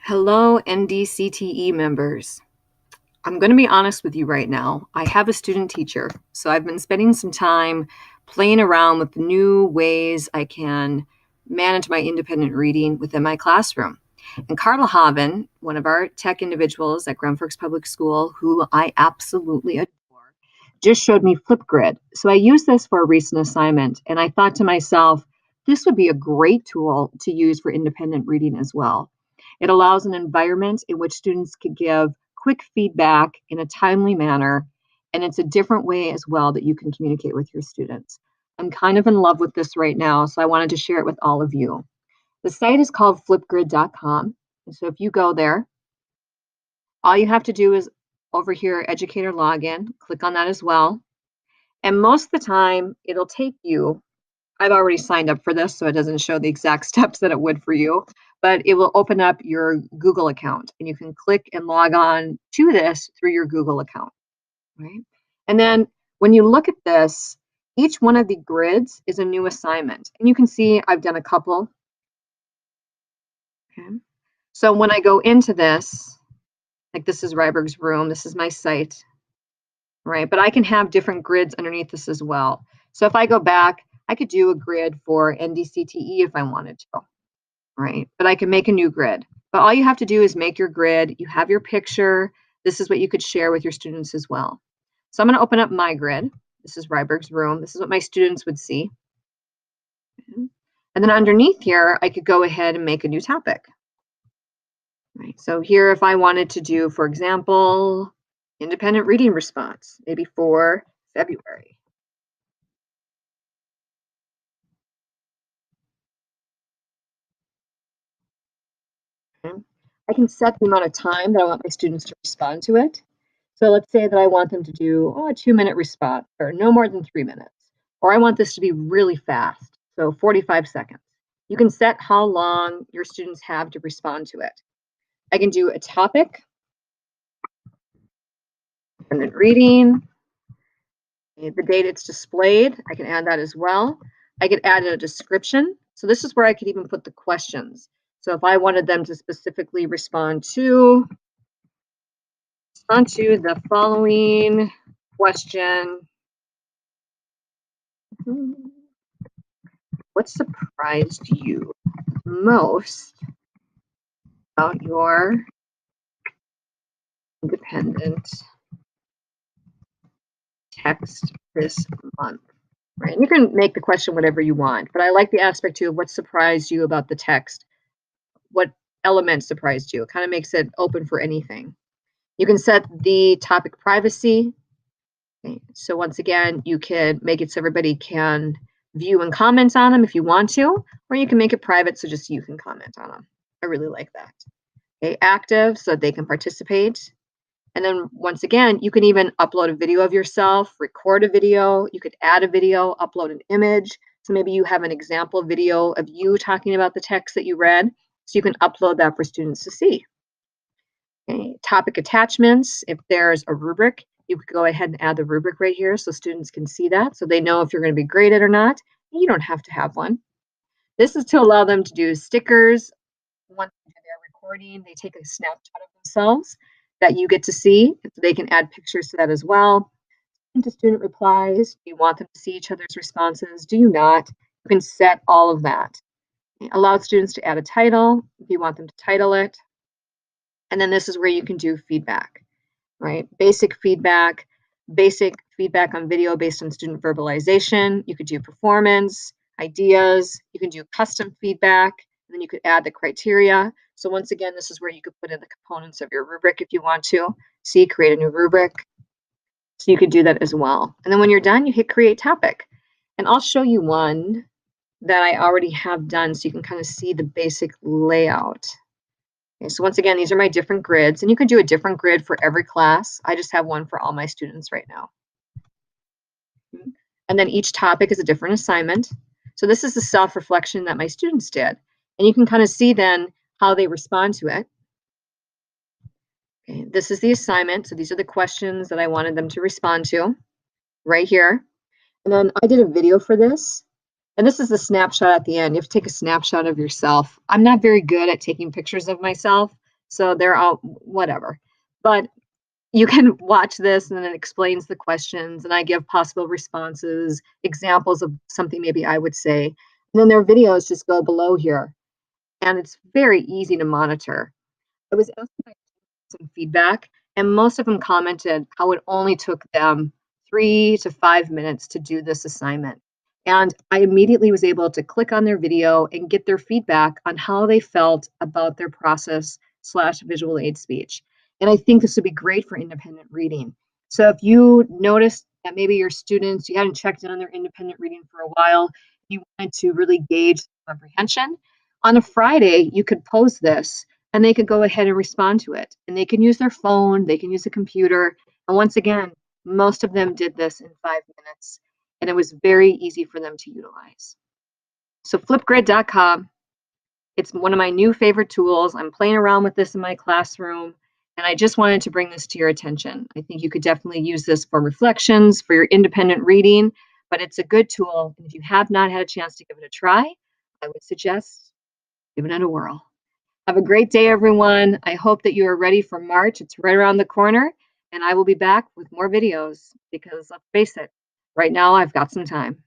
Hello, NDCTE members. I'm going to be honest with you right now. I have a student teacher, so I've been spending some time playing around with new ways I can manage my independent reading within my classroom. And Carla Haven, one of our tech individuals at Grand Forks Public School, who I absolutely adore, just showed me Flipgrid. So I used this for a recent assignment, and I thought to myself, this would be a great tool to use for independent reading as well. It allows an environment in which students could give quick feedback in a timely manner, and it's a different way as well that you can communicate with your students. I'm kind of in love with this right now, so I wanted to share it with all of you. The site is called flipgrid.com, and so if you go there, all you have to do is over here, educator login, click on that as well. And most of the time, it'll take you, I've already signed up for this, so it doesn't show the exact steps that it would for you, but it will open up your Google account, and you can click and log on to this through your Google account, right? And then when you look at this, each one of the grids is a new assignment, and you can see I've done a couple. Okay. So when I go into this, like this is Ryberg's room, this is my site, right? But I can have different grids underneath this as well. So if I go back, I could do a grid for NDCTE if I wanted to, right? But I can make a new grid. But all you have to do is make your grid. You have your picture. This is what you could share with your students as well. So I'm going to open up my grid. This is Ryberg's room. This is what my students would see. And then underneath here, I could go ahead and make a new topic. Right. So here, if I wanted to do, for example, independent reading response, maybe for February. Okay. I can set the amount of time that I want my students to respond to it. So let's say that I want them to do a 2-minute response or no more than 3 minutes, or I want this to be really fast, so 45 seconds. You can set how long your students have to respond to it. I can do a topic, independent reading, the date it's displayed, I can add that as well. I could add a description. So this is where I could even put the questions. So if I wanted them to specifically respond to the following question, what surprised you most about your independent text this month? Right? And you can make the question whatever you want, but I like the aspect too of what surprised you about the text. What element surprised you? It kind of makes it open for anything. You can set the topic privacy. Okay. So once again, you can make it so everybody can view and comment on them if you want to, or you can make it private so just you can comment on them. I really like that. Okay. Active so that they can participate. And then once again, you can even upload a video of yourself, record a video, you could add a video, upload an image. So maybe you have an example video of you talking about the text that you read. So you can upload that for students to see. Okay. Topic attachments, if there's a rubric, you could go ahead and add the rubric right here so students can see that, so they know if you're going to be graded or not. You don't have to have one. This is to allow them to do stickers. Once they do their recording, they take a snapshot of themselves that you get to see. They can add pictures to that as well. To student replies, do you want them to see each other's responses? Do you not? You can set all of that. Allow students to add a title if you want them to title it. And then this is where you can do feedback, right? Basic feedback on video based on student verbalization. You could do performance, ideas. You can do custom feedback. And then you could add the criteria. So once again, this is where you could put in the components of your rubric if you want to. See, create a new rubric. So you could do that as well. And then when you're done, you hit create topic. And I'll show you one that I already have done so you can kind of see the basic layout. Okay, so once again, these are my different grids, and you can do a different grid for every class. I just have one for all my students right now. And then each topic is a different assignment. So this is the self-reflection that my students did. And you can kind of see then how they respond to it. Okay, this is the assignment. So these are the questions that I wanted them to respond to right here. And then I did a video for this. And this is the snapshot at the end. You have to take a snapshot of yourself. I'm not very good at taking pictures of myself. So they're all whatever. But you can watch this and then it explains the questions and I give possible responses, examples of something maybe I would say. And then their videos just go below here. And it's very easy to monitor. I was asking my some feedback, and most of them commented how it only took them 3 to 5 minutes to do this assignment. And I immediately was able to click on their video and get their feedback on how they felt about their process slash visual aid speech. And I think this would be great for independent reading. So if you noticed that maybe your students, you hadn't checked in on their independent reading for a while, you wanted to really gauge comprehension, on a Friday, you could pose this and they could go ahead and respond to it. And they can use their phone, they can use a computer. And once again, most of them did this in 5 minutes, and it was very easy for them to utilize. So flipgrid.com, it's one of my new favorite tools. I'm playing around with this in my classroom, and I just wanted to bring this to your attention. I think you could definitely use this for reflections, for your independent reading, but it's a good tool. And if you have not had a chance to give it a try, I would suggest giving it a whirl. Have a great day, everyone. I hope that you are ready for March. It's right around the corner, and I will be back with more videos because let's face it, right now I've got some time.